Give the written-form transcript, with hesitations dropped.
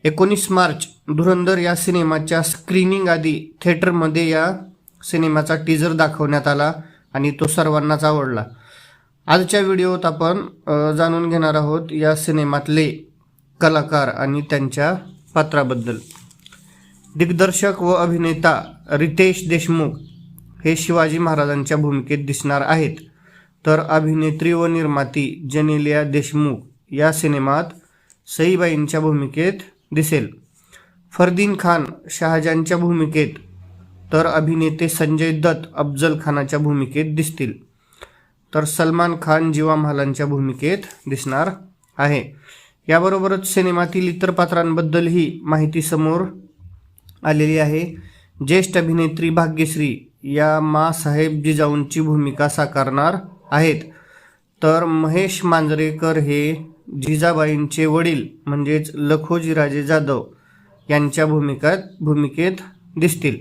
19 मार्च धुरंधर या सिनेमाच्या स्क्रीनिंग आधी थिएटरमध्ये या सिनेमाचा टीजर दाखवण्यात आला आणि तो सर्वांनाच आवडला। आजच्या व्हिडिओत आपण जाणून घेणार आहोत या सिनेमातले कलाकार आणि त्यांच्या पात्राबद्दल। दिग्दर्शक व अभिनेता रितेश देशमुख हे शिवाजी महाराजांच्या भूमिकेत दिसणार आहेत, तर अभिनेत्री व निर्माती जेनेलिया देशमुख या सिनेमात सईबाईंच्या भूमिकेत दिसेल। फरदीन खान शहाजानच्या भूमिकेत, तर अभिनेते संजय दत्त अफजल खानाच्या भूमिकेत दिसतील, तर सलमान खान जीवा महालांच्या भूमिकेत दिसणार आहे। याबरोबरच सिनेमातील इतर पात्रांबद्दलही माहिती समोर आलेली आहे। ज्येष्ठ अभिनेत्री भाग्यश्री या माँसाहेब जिजाऊंची भूमिका साकारणार आहेत, तर महेश मांजरेकर हे जिजाबाईंचे वडील म्हणजेच लखोजीराजे जाधव यांच्या भूमिकेत दिसतील।